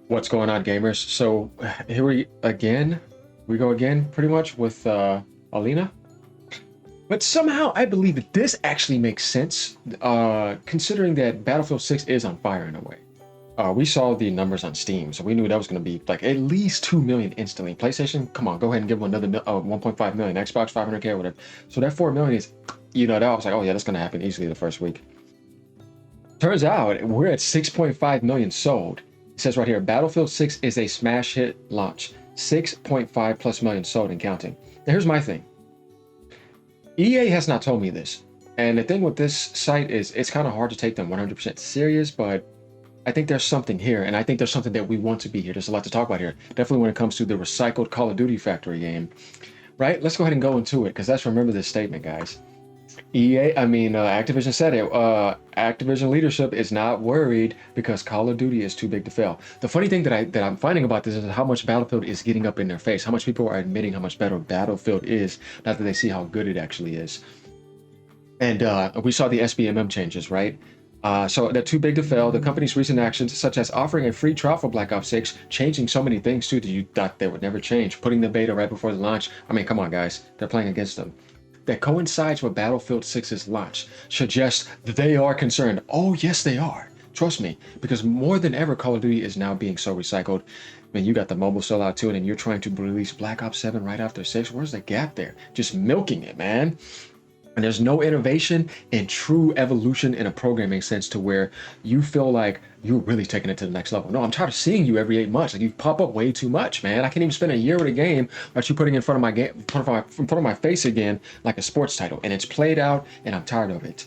What's going on, gamers? So here we go again, pretty much with Alina. But somehow I believe that this actually makes sense, considering that Battlefield 6 is on fire in a way. We saw the numbers on Steam, so we knew that was going to be like at least 2 million instantly. PlayStation, come on, go ahead and give them another 1.5 million. Xbox 500K or whatever. So that 4 million is, that I was like, oh yeah, that's going to happen easily the first week. Turns out we're at 6.5 million sold. It says right here, Battlefield 6 is a smash hit launch. 6.5 plus million sold and counting. Now here's my thing. EA has not told me this. And the thing with this site is it's kind of hard to take them 100% serious, but I think there's something here, and I think there's something that we want to be here. There's a lot to talk about here. Definitely when it comes to the recycled Call of Duty factory game, right? Let's go ahead and go into it, because let's remember this statement, guys. Activision said it. Activision leadership is not worried because Call of Duty is too big to fail. The funny thing that I'm finding about this is how much Battlefield is getting up in their face. How much people are admitting how much better Battlefield is now that they see how good it actually is. And we saw the SBMM changes, right? So they're too big to fail. The company's recent actions, such as offering a free trial for Black Ops 6, changing so many things too that you thought they would never change, putting the beta right before the launch. I mean, come on, guys, they're playing against them. That coincides with Battlefield 6's launch suggests that they are concerned. Oh, yes, they are. Trust me, because more than ever, Call of Duty is now being so recycled. I mean, you got the mobile still out too, and you're trying to release Black Ops 7 right after 6. Where's the gap there? Just milking it, man. And there's no innovation and true evolution in a programming sense to where you feel like you're really taking it to the next level. No, I'm tired of seeing you every 8 months. Like you pop up way too much, man. I can't even spend a year with a game that you putting in front of my game, in front of my face again, like a sports title. And it's played out, and I'm tired of it.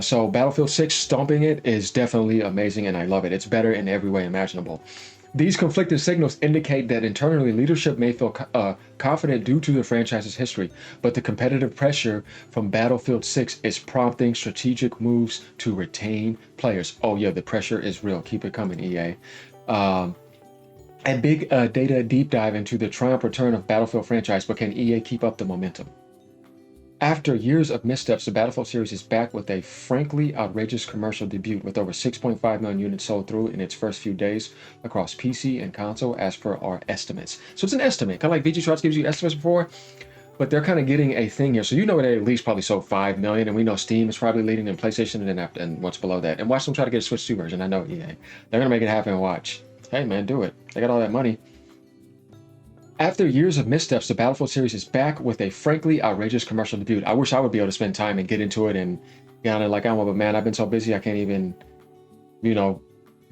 So Battlefield 6 stomping it is definitely amazing, and I love it. It's better in every way imaginable. These conflicting signals indicate that internally leadership may feel confident due to the franchise's history, but the competitive pressure from Battlefield 6 is prompting strategic moves to retain players. Oh yeah, the pressure is real. Keep it coming, EA. A big data deep dive into the triumph return of Battlefield franchise, but can EA keep up the momentum? After years of missteps, the Battlefield series is back with a frankly outrageous commercial debut with over 6.5 million units sold through in its first few days across PC and console as per our estimates. So it's an estimate, kind of like VG Charts gives you estimates before, but they're kind of getting a thing here. So you know they at least probably sold 5 million, and we know Steam is probably leading in PlayStation and what's below that. And watch them try to get a Switch 2 version. I know EA. They're going to make it happen. Watch. Hey man, do it. They got all that money. After years of missteps, the Battlefield series is back with a frankly outrageous commercial debut. I wish I would be able to spend time and get into it and kind of like I want, but man, I've been so busy I can't even,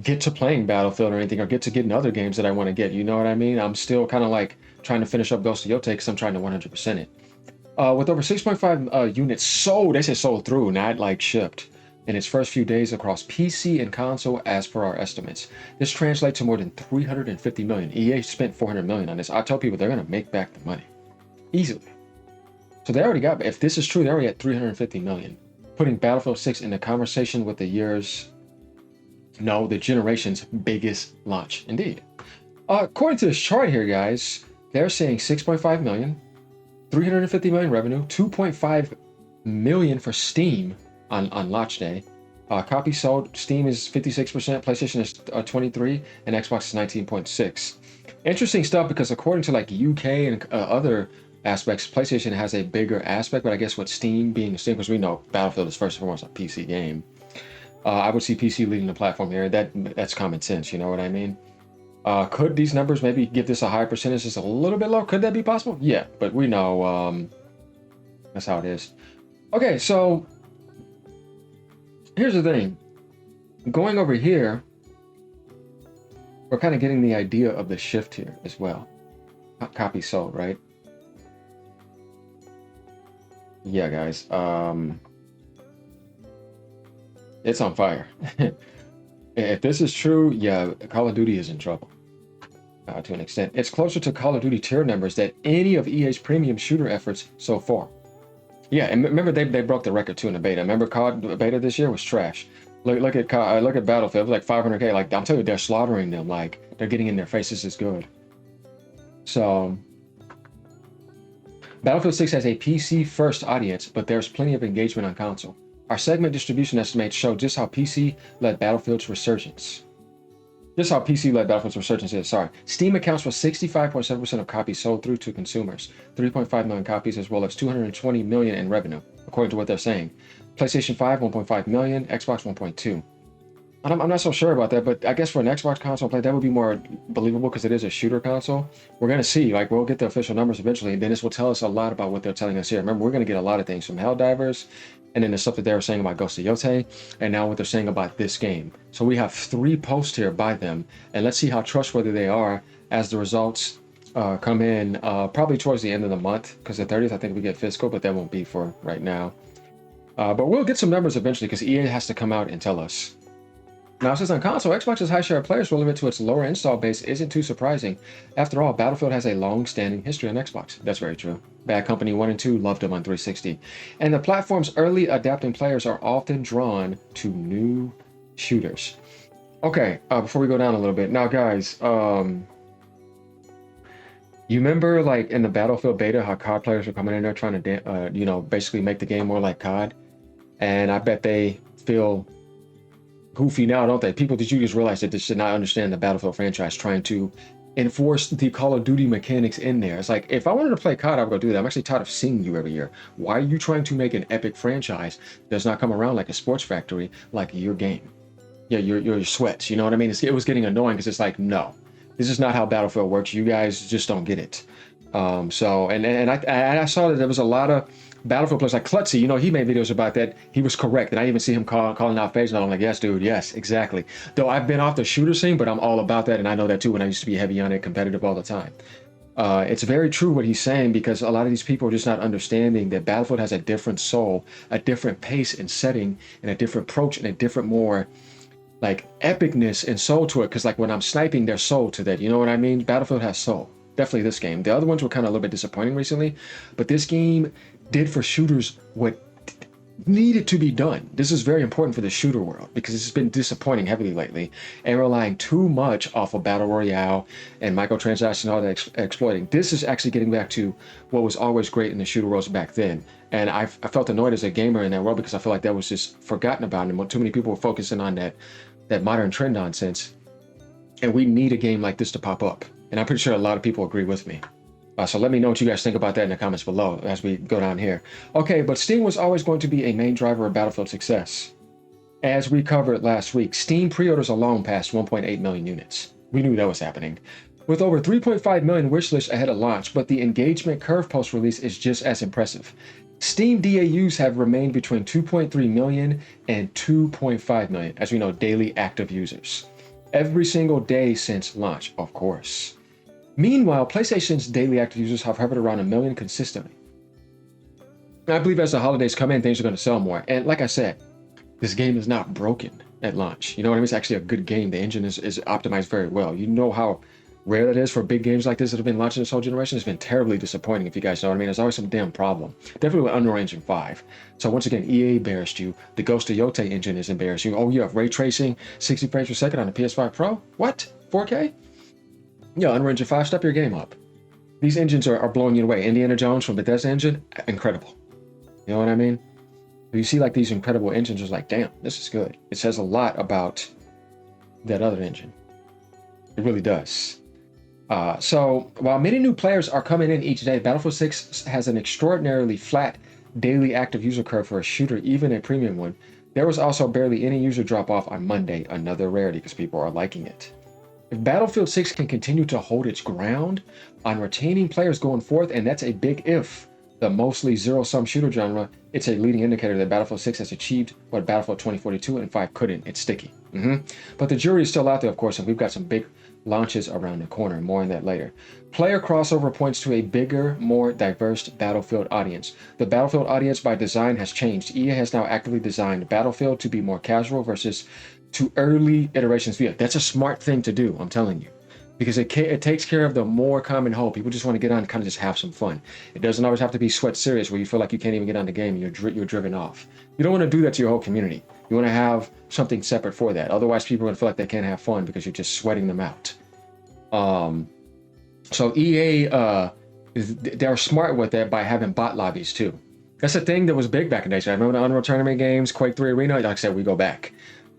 get to playing Battlefield or anything or get to getting other games that I want to get. You know what I mean? I'm still kind of like trying to finish up Ghost of Yotei because I'm trying to 100% it. With over 6.5 units sold, they said sold through, not like shipped, in its first few days across PC and console as per our estimates. This translates to more than 350 million. EA spent 400 million on this. I tell people they're going to make back the money easily. So they already got, if this is true, they're already at 350 million, putting Battlefield 6 in the conversation with the generation's biggest launch. Indeed. According to this chart here, guys, they're saying 6.5 million, 350 million revenue, 2.5 million for Steam on launch day. Copies sold, Steam is 56%, PlayStation is 23%, and Xbox is 19.6%. Interesting stuff because according to like UK and other aspects, PlayStation has a bigger aspect, but I guess with Steam being Steam, because we know Battlefield is first and foremost a PC game. I would see PC leading the platform here. That's common sense, you know what I mean? Could these numbers maybe give this a higher percentage? It's a little bit low. Could that be possible? Yeah, but we know that's how it is. Okay, so here's the thing. Going over here, we're kind of getting the idea of the shift here as well. Copy sold, right? Yeah, guys. It's on fire. If this is true, yeah, Call of Duty is in trouble. To an extent. It's closer to Call of Duty tier numbers than any of EA's premium shooter efforts so far. Yeah, and remember they broke the record too in the beta. Remember COD beta this year was trash. Look at Battlefield. It was like 500K. Like I'm telling you, they're slaughtering them. Like they're getting in their faces is good. So Battlefield 6 has a PC first audience, but there's plenty of engagement on console. Our segment distribution estimates show just how PC led Battlefield's resurgence. Just how PC-led Battlefield's resurgence is. Sorry. Steam accounts for 65.7% of copies sold through to consumers, 3.5 million copies, as well as 220 million in revenue, according to what they're saying. PlayStation 5, 1.5 million, Xbox 1.2. I'm not so sure about that, but I guess for an Xbox console play, that would be more believable because it is a shooter console. We're going to see, like, we'll get the official numbers eventually, and then this will tell us a lot about what they're telling us here. Remember, we're going to get a lot of things from Helldivers, and then the stuff that they were saying about Ghost of Yotei, and now what they're saying about this game. So we have 3 posts here by them, and let's see how trustworthy they are as the results come in probably towards the end of the month, because the 30th, I think we get fiscal, but that won't be for right now. But we'll get some numbers eventually, because EA has to come out and tell us. Now, it says on console, Xbox's high share of players relevant to its lower install base isn't too surprising. After all, Battlefield has a long-standing history on Xbox. That's very true. Bad Company 1 and 2 loved them on 360. And the platform's early adapting players are often drawn to new shooters. Okay, before we go down a little bit. Now, guys, you remember, like, in the Battlefield beta, how COD players were coming in there trying to, basically make the game more like COD? And I bet they feel goofy now, don't they? People, did you just realize that they should not understand the Battlefield franchise trying to enforce the Call of Duty mechanics in there? It's like, if I wanted to play COD, I would go do that. I'm actually tired of seeing you every year. Why are you trying to make an epic franchise that does not come around like a sports factory, like your game? Yeah, your sweats, you know what I mean? It was getting annoying because it's like, no, this is not how Battlefield works. You guys just don't get it. I saw that there was a lot of Battlefield players like Klutzy, he made videos about that. He was correct. And I even see him calling out FaZe, and I'm like, yes, dude, yes, exactly. Though I've been off the shooter scene, but I'm all about that. And I know that too when I used to be heavy on it, competitive all the time. It's very true what he's saying, because a lot of these people are just not understanding that Battlefield has a different soul, a different pace and setting, and a different approach, and a different, more like epicness and soul to it. Because like when I'm sniping, there's soul to that. You know what I mean? Battlefield has soul. Definitely this game. The other ones were kind of a little bit disappointing recently, but this game did for shooters what needed to be done. This is very important for the shooter world, because it's been disappointing heavily lately and relying too much off of Battle Royale and microtransactions and all that exploiting. This is actually getting back to what was always great in the shooter worlds back then. And I felt annoyed as a gamer in that world, because I feel like that was just forgotten about, and too many people were focusing on that modern trend nonsense. And we need a game like this to pop up. And I'm pretty sure a lot of people agree with me. So let me know what you guys think about that in the comments below as we go down here. Okay, but Steam was always going to be a main driver of Battlefield success. As we covered last week, Steam pre-orders alone passed 1.8 million units. We knew that was happening. With over 3.5 million wishlists ahead of launch, but the engagement curve post-release is just as impressive. Steam DAUs have remained between 2.3 million and 2.5 million, as we know, daily active users. Every single day since launch, of course. Meanwhile, PlayStation's daily active users have hovered around 1 million consistently. I believe as the holidays come in, things are going to sell more. And like I said, this game is not broken at launch. You know what I mean? It's actually a good game. The engine is optimized very well. You know how rare that is for big games like this that have been launching this whole generation. It's been terribly disappointing, if you guys know what I mean. There's always some damn problem. Definitely with Unreal Engine 5. So once again, EA embarrassed you. The Ghost of Yotei engine is embarrassed you. Oh, you have ray tracing 60 frames per second on the PS5 Pro? What? 4K? Yeah, Unreal Engine 5, step your game up. These engines are blowing you away. Indiana Jones from Bethesda engine, incredible. You know what I mean? You see like these incredible engines, it's like, damn, this is good. It says a lot about that other engine. It really does. So while many new players are coming in each day, Battlefield 6 has an extraordinarily flat daily active user curve for a shooter, even a premium one. There was also barely any user drop off on Monday, another rarity because people are liking it. If Battlefield 6 can continue to hold its ground on retaining players going forth, and that's a big if, the mostly zero-sum shooter genre, it's a leading indicator that Battlefield 6 has achieved what Battlefield 2042 and 5 couldn't. It's sticky. But the jury is still out there, of course, and we've got some big launches around the corner. More on that later. Player crossover points to a bigger, more diverse Battlefield audience. The Battlefield audience by design has changed. EA has now actively designed Battlefield to be more casual versus to early iterations via. That's a smart thing to do, I'm telling you. Because it takes care of the more common hole. People just want to get on and kind of just have some fun. It doesn't always have to be sweat serious where you feel like you can't even get on the game and you're driven off. You don't want to do that to your whole community. You want to have something separate for that. Otherwise, people are going to feel like they can't have fun because you're just sweating them out. So EA, they're smart with that by having bot lobbies too. That's a thing that was big back in the day. So I remember the Unreal Tournament games, Quake 3 Arena, like I said, we go back.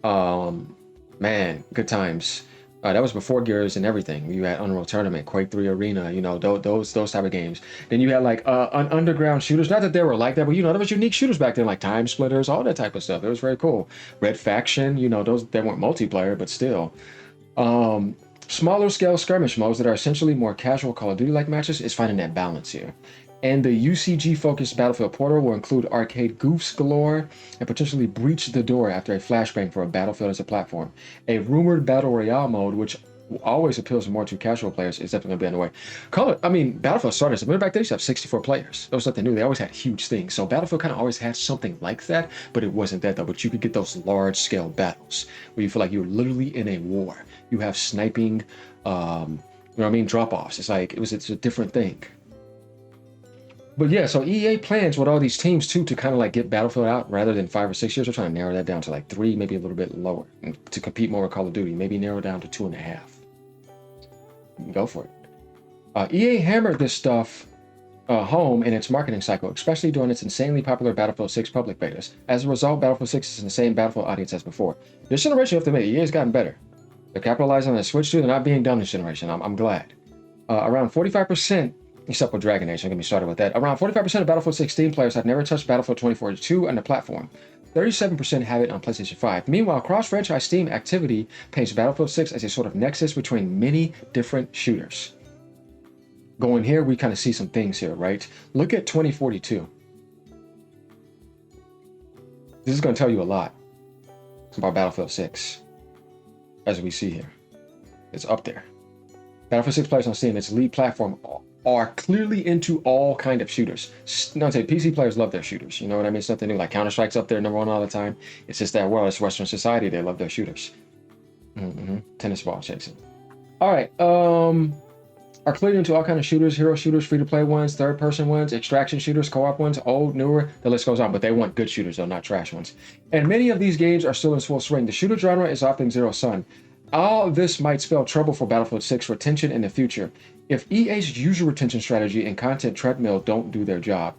Man, good times. That was before Gears and everything. You had Unreal Tournament, Quake 3 Arena, you know, those type of games. Then you had like underground shooters. Not that they were like that, but you know, there was unique shooters back then, like Time Splitters, all that type of stuff. It was very cool. Red Faction, you know, those they weren't multiplayer, but still. Um, Smaller scale skirmish modes that are essentially more casual Call of Duty like matches is finding that balance here. And the UCG focused Battlefield Portal will include arcade goofs galore and potentially breach the door after a flashbang for a Battlefield as a platform. A rumored Battle Royale mode, which always appeals more to casual players, is definitely going to be on the way. Battlefield started, remember back then, they used to have 64 players. That was something new. They always had huge things. So Battlefield kind of always had something like that, but it wasn't that though. But you could get those large scale battles where you feel like you're literally in a war. You have sniping, you know what I mean, drop offs. It's a different thing. But yeah, so EA plans with all these teams too to kind of like get Battlefield out rather than 5 or 6 years. They're trying to narrow that down to like 3, maybe a little bit lower, and to compete more with Call of Duty. Maybe narrow down to 2.5. Go for it. EA hammered this stuff home in its marketing cycle, especially during its insanely popular Battlefield 6 public betas. As a result, Battlefield 6 is in the same Battlefield audience as before. This generation, you have to admit, EA's gotten better. They're capitalizing on the Switch too. They're not being dumb this generation. I'm glad. Around 45%. Except with Dragon Age, don't get me started with that. Around 45% of Battlefield 16 players have never touched Battlefield 2042 on the platform. 37% have it on PlayStation 5. Meanwhile, cross-franchise Steam activity paints Battlefield 6 as a sort of nexus between many different shooters. Going here, we kind of see some things here, right? Look at 2042. This is going to tell you a lot about Battlefield 6, as we see here. It's up there. Battlefield 6 players on Steam, its lead platform, are clearly into all kind of shooters. Not say PC players love their shooters. You know what I mean? It's nothing new. Like Counter-Strike's up there #1 all the time. It's just that world. It's Western society. They love their shooters. Tennis ball chasing. All right. Are clearly into all kind of shooters, hero shooters, free-to-play ones, third-person ones, extraction shooters, co-op ones, old, newer. The list goes on. But they want good shooters, though, not trash ones. And many of these games are still in full swing. The shooter genre is often zero-sum. All this might spell trouble for Battlefield 6 retention in the future if EA's user retention strategy and content treadmill don't do their job.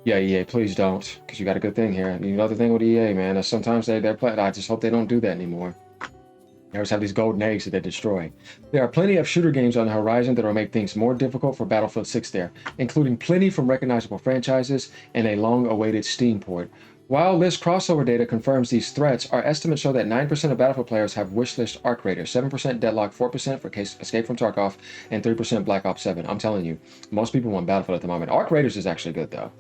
Yeah, EA, please don't, because you got a good thing here. You know the thing with EA, man, is sometimes they're playing. I just hope they don't do that anymore. They always have these golden eggs that they destroy. There are plenty of shooter games on the horizon that will make things more difficult for Battlefield 6 there, including plenty from recognizable franchises and a long-awaited Steam port. While this crossover data confirms these threats, our estimates show that 9% of Battlefield players have wishlist Arc Raiders, 7% Deadlock, 4% for Escape from Tarkov, and 3% Black Ops 7. I'm telling you, most people want Battlefield at the moment. Arc Raiders is actually good, though.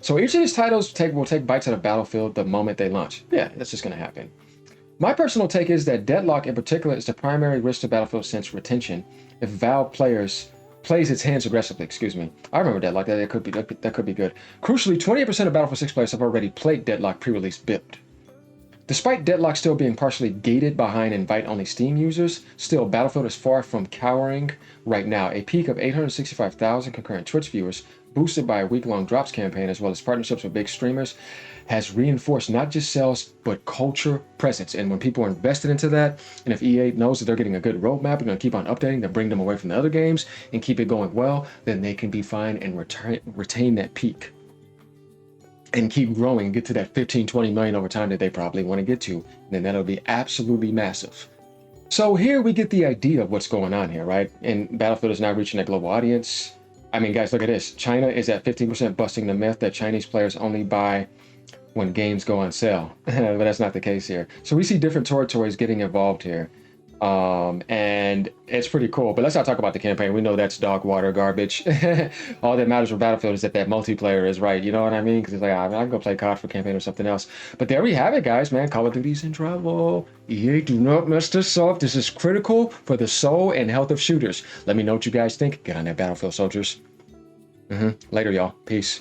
So each of these titles will take bites out of Battlefield the moment they launch. Yeah, that's just going to happen. My personal take is that Deadlock in particular is the primary risk to Battlefield since retention. If Valve plays its hands aggressively, I remember Deadlock, that could be good. Crucially, 28% of Battlefield 6 players have already played Deadlock pre-release build. Despite Deadlock still being partially gated behind invite-only Steam users, still Battlefield is far from cowering right now. A peak of 865,000 concurrent Twitch viewers, boosted by a week-long drops campaign as well as partnerships with big streamers, has reinforced not just sales, but culture presence. And when people are invested into that, and if EA knows that they're getting a good roadmap and going to keep on updating to bring them away from the other games and keep it going well, then they can be fine and retain that peak and keep growing and get to that 15, 20 million over time that they probably want to get to. And then that'll be absolutely massive. So here we get the idea of what's going on here, right? And Battlefield is now reaching a global audience. I mean, guys, look at this. China is at 15%, busting the myth that Chinese players only buy when games go on sale. But that's not the case here. So we see different territories getting involved here. And it's pretty cool. But let's not talk about the campaign. We know that's dog water garbage. All that matters for Battlefield is that multiplayer is right. You know what I mean? Because it's like, I can go play COD for campaign or something else. But there we have it, guys, man. Call of Duty's in trouble. EA, do not mess this up. This is critical for the soul and health of shooters. Let me know what you guys think. Get on that Battlefield, soldiers. Later, y'all. Peace.